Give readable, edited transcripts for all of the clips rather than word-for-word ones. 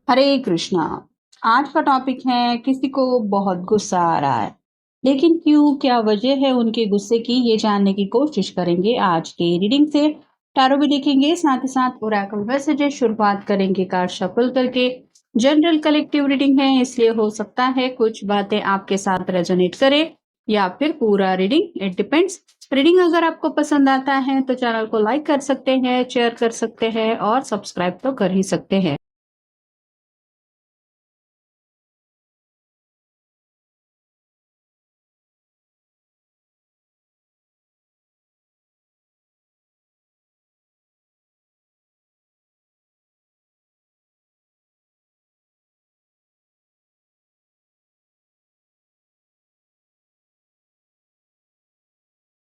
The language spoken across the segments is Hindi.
हरे कृष्णा। आज का टॉपिक है किसी को बहुत गुस्सा आ रहा है, लेकिन क्यों, क्या वजह है उनके गुस्से की, ये जानने की कोशिश करेंगे आज के रीडिंग से। टैरो भी देखेंगे, साथ ही साथ ओरेकल मैसेजेस शुरुआत करेंगे कार्ड शफल करके। जनरल कलेक्टिव रीडिंग है, इसलिए हो सकता है कुछ बातें आपके साथ रेजोनेट करे या फिर पूरा रीडिंग, इट डिपेंड्स। रीडिंग अगर आपको पसंद आता है तो चैनल को लाइक कर सकते हैं, शेयर कर सकते हैं और सब्सक्राइब तो कर ही सकते हैं।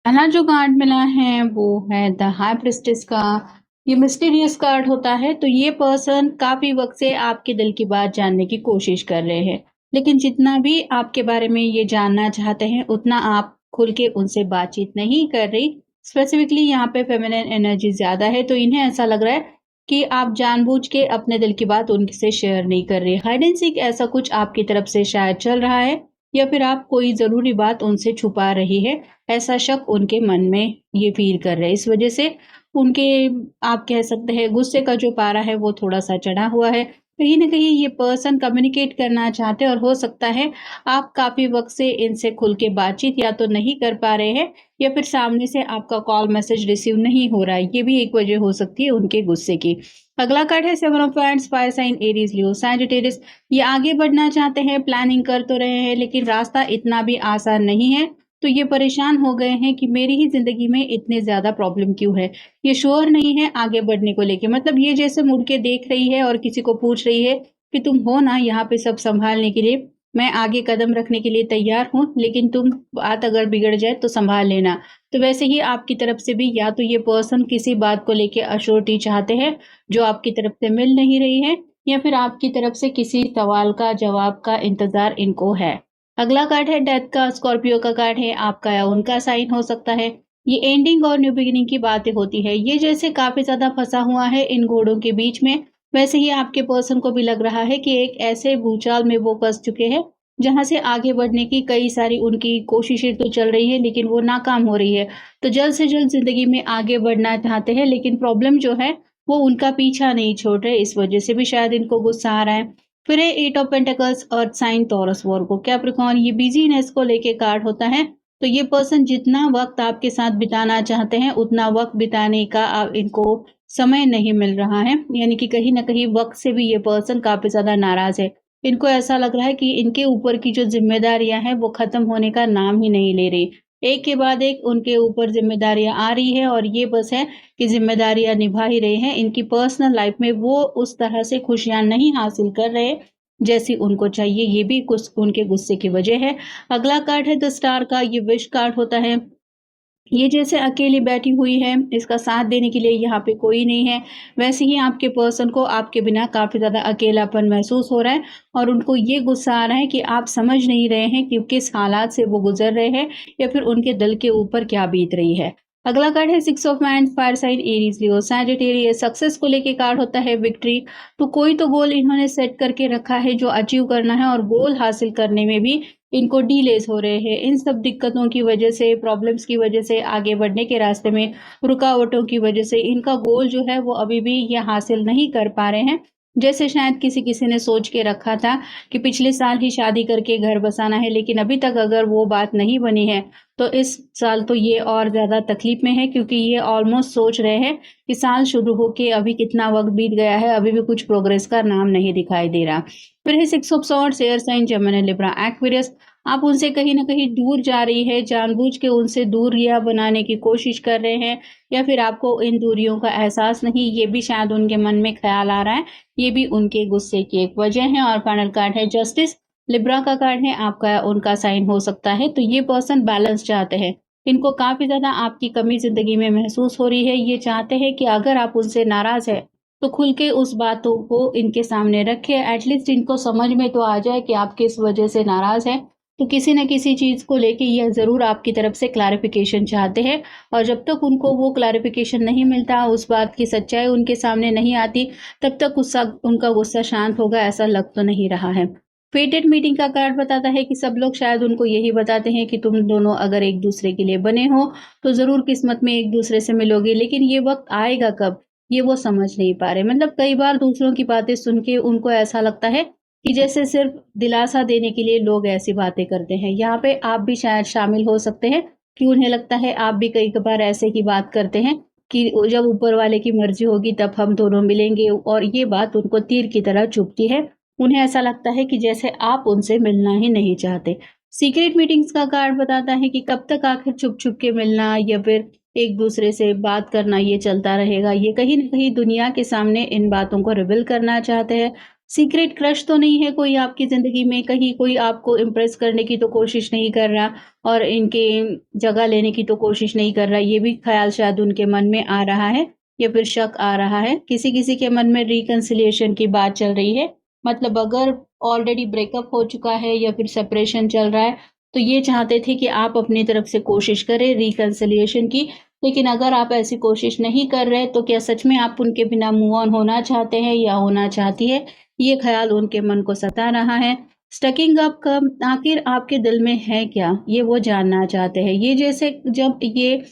पहला जो कार्ड मिला है वो है द हाई प्रिस्टेस का। ये मिस्टीरियस कार्ड होता है, तो ये पर्सन काफी वक्त से आपके दिल की बात जानने की कोशिश कर रहे हैं, लेकिन जितना भी आपके बारे में ये जानना चाहते हैं उतना आप खुल के उनसे बातचीत नहीं कर रही। स्पेसिफिकली यहाँ पे फेमिनिन एनर्जी ज्यादा है, तो इन्हें ऐसा लग रहा है कि आप जानबूझ के अपने दिल की बात उनसे शेयर नहीं कर रही। हाइड एंड सीक ऐसा कुछ आपकी तरफ से शायद चल रहा है, या फिर आप कोई जरूरी बात उनसे छुपा रही है, ऐसा शक उनके मन में ये फील कर रहे हैं। इस वजह से उनके, आप कह सकते हैं, गुस्से का जो पारा है वो थोड़ा-सा चढ़ा हुआ है। कहीं न कहीं ये पर्सन कम्युनिकेट करना चाहते हैं और हो सकता है आप काफ़ी वक़्त से इनसे खुल के बातचीत या तो नहीं कर पा रहे हैं, या फिर सामने से आपका कॉल मैसेज रिसीव नहीं हो रहा है। ये भी एक वजह हो सकती है उनके गुस्से की। अगला कार्ड है seven of wands, fire sign Aries, Leo, Sagittarius. ये आगे बढ़ना चाहते हैं, प्लानिंग कर तो रहे हैं, लेकिन रास्ता इतना भी आसान नहीं है। तो ये परेशान हो गए हैं कि मेरी ही ज़िंदगी में इतने ज़्यादा प्रॉब्लम क्यों है? ये श्योर नहीं है आगे बढ़ने को लेके। मतलब ये जैसे मुड़ के देख रही है और किसी को पूछ रही है कि तुम हो ना यहाँ पे सब सँभालने के लिए? मैं आगे कदम रखने के लिए तैयार हूँ, लेकिन तुम, बात अगर बिगड़ जाए तो सँभाल लेना। तो वैसे ही आपकी तरफ से भी या तो ये पर्सन किसी बात को लेके अश्योरिटी चाहते हैं, जो आपकी तरफ से मिल नहीं रही है, या फिर आपकी तरफ से किसी सवाल का जवाब का इंतज़ार इनको है। अगला कार्ड है डेथ का, स्कॉर्पियो का कार्ड है, आपका या उनका साइन हो सकता है। ये एंडिंग और न्यू बिगिनिंग की बातें होती है। ये जैसे काफ़ी ज़्यादा फँसा हुआ है इन घोड़ों के बीच में, वैसे ही आपके पर्सन को भी लग रहा है कि एक ऐसे भूचाल में वो फँस चुके हैं, जहाँ से आगे बढ़ने की कई सारी उनकी कोशिशें तो चल रही हैं, लेकिन वो नाकाम हो रही है। तो जल्द से जल्द ज़िंदगी में आगे बढ़ना चाहते हैं, लेकिन प्रॉब्लम जो है, वो उनका पीछा नहीं छोड़ रहे। इस वजह से भी शायद इनको गुस्सा आ रहा है। फिर है eight of pentacles, earth sign, Taurus, Virgo, Capricorn. ये बिजीनेस को लेके कार्ड होता है। तो ये पर्सन जितना वक्त आपके साथ बिताना चाहते हैं उतना वक्त बिताने का इनको समय नहीं मिल रहा है, यानी कि कहीं ना कहीं वक्त से भी ये पर्सन काफी ज्यादा नाराज है। इनको ऐसा लग रहा है कि इनके ऊपर की जो जिम्मेदारियां हैं वो खत्म होने का नाम ही नहीं ले रही। एक के बाद एक उनके ऊपर जिम्मेदारियां आ रही है, और ये बस है कि ज़िम्मेदारियाँ निभा ही रहे हैं। इनकी पर्सनल लाइफ में वो उस तरह से खुशियाँ नहीं हासिल कर रहे, जैसी उनको चाहिए। ये भी कुछ उनके गुस्से की वजह है। अगला कार्ड है द स्टार का, ये विश कार्ड होता है। ये जैसे अकेली बैठी हुई है, इसका साथ देने के लिए यहाँ पे कोई नहीं है। वैसे ही आपके पर्सन को आपके बिना काफ़ी ज़्यादा अकेलापन महसूस हो रहा है, और उनको ये गुस्सा आ रहा है कि आप समझ नहीं रहे हैं कि किस हालात से वो गुज़र रहे हैं, या फिर उनके दिल के ऊपर क्या बीत रही है। अगला कार्ड है six of wands, fire sign, Aries, Leo, Sagittarius. Success को लेके कार्ड होता है विक्ट्री। तो कोई तो गोल इन्होंने सेट करके रखा है जो अचीव करना है, और गोल हासिल करने में भी इनको डिलेज़ हो रहे हैं। इन सब दिक्कतों की वजह से, प्रॉब्लम्स की वजह से, आगे बढ़ने के रास्ते में रुकावटों की वजह से इनका गोल जो है वो अभी भी ये हासिल नहीं कर पा रहे हैं। जैसे शायद किसी-किसी ने सोच के रखा था कि पिछले साल ही शादी करके घर बसाना है, लेकिन अभी तक अगर वो बात नहीं बनी है, तो इस साल तो ये और ज़्यादा तकलीफ में है, क्योंकि ये ऑलमोस्ट सोच रहे हैं कि साल शुरू होके अभी कितना वक़्त बीत गया है, अभी भी कुछ प्रोग्रेस का नाम नहीं दिखाई दे रहा। फिर है six of swords, air sign, Gemini, Libra, Aquarius. आप उनसे कहीं न कहीं दूर जा रही है, जानबूझ के उनसे दूरियाँ बनाने की कोशिश कर रहे हैं, या फिर आपको इन दूरियों का एहसास नहीं, ये भी शायद उनके मन में ख़्याल आ रहा है। ये भी उनके गुस्से की एक वजह है। और फाइनल कार्ड है जस्टिस, लिब्रा का कार्ड है, आपका या उनका साइन हो सकता है। तो ये पर्सन बैलेंस चाहते हैं। इनको काफ़ी ज़्यादा आपकी कमी ज़िंदगी में महसूस हो रही है। ये चाहते हैं कि अगर आप उनसे नाराज़ हैं, तो खुल के उस बातों को इनके सामने रखें। एटलीस्ट इनको समझ में तो आ जाए कि आप किस वजह से नाराज़ हैं। तो किसी न किसी चीज़ को लेके यह ज़रूर आपकी तरफ से क्लैरिफ़िकेशन चाहते हैं, और जब तक उनको वो क्लैरिफ़िकेशन नहीं मिलता, उस बात की सच्चाई उनके सामने नहीं आती, तब तक उनका गुस्सा शांत होगा, ऐसा लग तो नहीं रहा है। फेटेड मीटिंग का कार्ड बताता है कि सब लोग शायद उनको यही बताते हैं कि तुम दोनों अगर एक-दूसरे के लिए बने हो, तो ज़रूर किस्मत में एक-दूसरे से मिलोगे, लेकिन ये वक़्त आएगा कब, ये वो समझ नहीं पा रहे। मतलब कई बार दूसरों की बातें सुन के उनको ऐसा लगता है कि जैसे सिर्फ़ दिलासा देने के लिए लोग ऐसी बातें करते हैं। यहाँ पे आप भी शायद शामिल हो सकते हैं कि उन्हें लगता है आप भी कई बार ऐसे की बात करते हैं कि जब ऊपर वाले की मर्ज़ी होगी तब हम दोनों मिलेंगे, और ये बात उनको तीर की तरह चुभती है। उन्हें ऐसा लगता है कि जैसे आप उनसे मिलना ही नहीं चाहते। सीक्रेट मीटिंग्स का कार्ड बताता है कि कब तक आखिर छुप-छुप के मिलना या फिर एक-दूसरे से बात करना ये चलता रहेगा। ये कहीं न कहीं दुनिया के सामने इन बातों को रिवील करना चाहते हैं। सीक्रेट क्रश तो नहीं है कोई आपकी ज़िंदगी में, कहीं कोई आपको इम्प्रेस करने की तो कोशिश नहीं कर रहा और इनकी जगह लेने की तो कोशिश नहीं कर रहा। ये भी ख़्याल शायद उनके मन में आ रहा है या फिर शक आ रहा है। किसी-किसी के मन में रिकन्सिलिएशन की बात चल रही है। मतलब अगर ऑलरेडी ब्रेकअप हो चुका है या फिर सेपरेशन चल रहा है, तो ये चाहते थे कि आप अपनी तरफ से कोशिश करें रिकन्सिलिएशन की। लेकिन अगर आप ऐसी कोशिश नहीं कर रहे, तो क्या सच में आप उनके बिना मूव ऑन होना चाहते हैं या होना चाहती है? ये ख़्याल उनके मन को सता रहा है। स्टकिंग अप कब आखिर आपके दिल में है क्या? ये वो जानना चाहते हैं। ये जैसे जब ये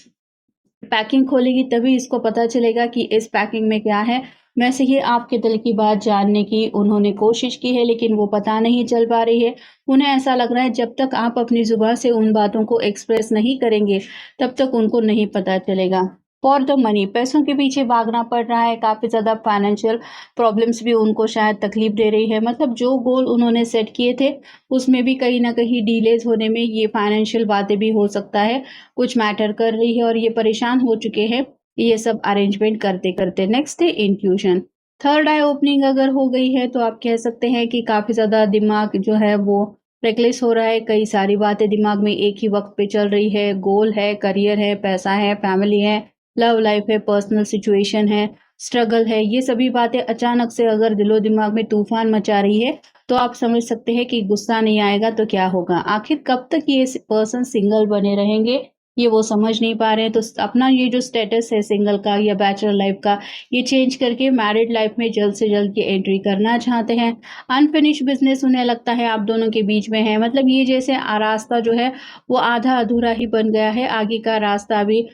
पैकिंग खोलेगी तभी इसको पता चलेगा कि इस पैकिंग में क्या है। वैसे ही आपके दिल की बात जानने की उन्होंने कोशिश की है, लेकिन वो पता नहीं चल पा रही है। उन्हें ऐसा लग रहा है जब तक आप अपनी ज़ुबान से उन बातों को एक्सप्रेस नहीं करेंगे, तब तक उनको नहीं पता चलेगा। फॉर द मनी, पैसों के पीछे भागना पड़ रहा है, काफ़ी ज़्यादा फाइनेंशियल प्रॉब्लम्स भी उनको शायद तकलीफ़ दे रही है। मतलब जो गोल उन्होंने सेट किए थे, उसमें भी कहीं न कहीं डिलेज़ होने में ये फाइनेंशियल बातें भी हो सकता है, कुछ मैटर कर रही है, और ये परेशान हो चुके हैं ये सब अरेंजमेंट करते-करते। नेक्स्ट है इंट्यूशन। थर्ड आई ओपनिंग अगर हो गई है, तो आप कह सकते हैं कि काफ़ी ज़्यादा दिमाग जो है वो रेकलेस हो रहा है, कई सारी बातें दिमाग में एक ही वक़्त पे चल रही है। गोल है, करियर है, पैसा है, फैमिली है, लव लाइफ़ है, पर्सनल सिचुएशन है, स्ट्रगल है। ये सभी बातें अचानक से अगर दिलो-दिमाग में तूफ़ान मचा रही है, तो आप समझ सकते हैं कि गुस्सा नहीं आएगा तो क्या होगा? आखिर कब तक ये पर्सन सिंगल बने रहेंगे, ये वो समझ नहीं पा रहे हैं। तो अपना ये जो स्टेटस है सिंगल का या बैचलर लाइफ़ का, ये चेंज करके मैरिड लाइफ़ में जल्द से जल्द ये एंट्री करना चाहते हैं। अनफिनिश्ड बिज़नेस उन्हें लगता है आप दोनों के बीच में है। मतलब ये जैसे रास्ता जो है वो आधा-अधूरा ही बन गया है, आगे का रास्ता अभी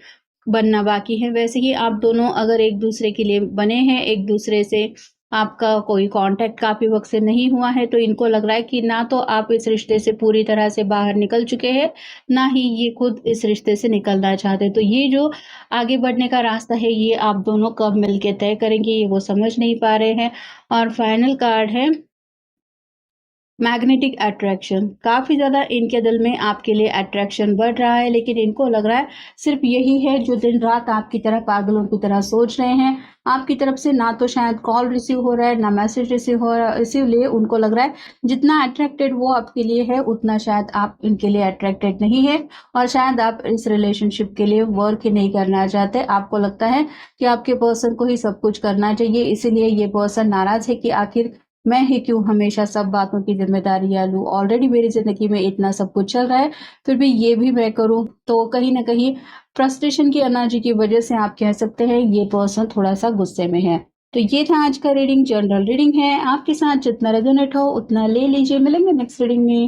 बनना बाकी है। वैसे ही आप दोनों अगर एक-दूसरे के लिए बने हैं, एक-दूसरे से आपका कोई कॉन्टैक्ट काफ़ी वक़्त से नहीं हुआ है, तो इनको लग रहा है कि ना तो आप इस रिश्ते से पूरी तरह से बाहर निकल चुके हैं, ना ही ये खुद इस रिश्ते से निकलना चाहते। तो ये जो आगे बढ़ने का रास्ता है, ये आप दोनों कब मिल के तय करेंगे, ये वो समझ नहीं पा रहे हैं। और फाइनल कार्ड है मैग्नेटिक अट्रैक्शन। काफ़ी ज़्यादा इनके दिल में आपके लिए अट्रैक्शन बढ़ रहा है, लेकिन इनको लग रहा है सिर्फ़ यही है जो दिन-रात आपकी तरह पागलों की तरह सोच रहे हैं। आपकी तरफ से ना तो शायद कॉल रिसीव हो रहा है, ना मैसेज रिसीव हो रहा है, इसीलिए उनको लग रहा है जितना अट्रैक्टेड वो आपके लिए है, उतना शायद आप इनके लिए अट्रैक्टेड नहीं है, और शायद आप इस रिलेशनशिप के लिए वर्क ही नहीं करना चाहते। आपको लगता है कि आपके पर्सन को ही सब कुछ करना चाहिए, इसीलिए ये पर्सन नाराज़ है कि आखिर मैं ही क्यों हमेशा सब बातों की ज़िम्मेदारियाँ लूँ? ऑलरेडी मेरी ज़िंदगी में इतना सब कुछ चल रहा है, फिर भी ये भी मैं करूँ, तो कहीं न कहीं फ्रस्ट्रेशन की एनर्जी की वज़ह से आप कह सकते हैं ये पर्सन थोड़ा-सा गुस्से में है। तो ये था आज का रीडिंग, जनरल रीडिंग है, आपके साथ जितना रेज़ोनेट हो उतना ले लीजिए। मिलेंगे नेक्स्ट रीडिंग में।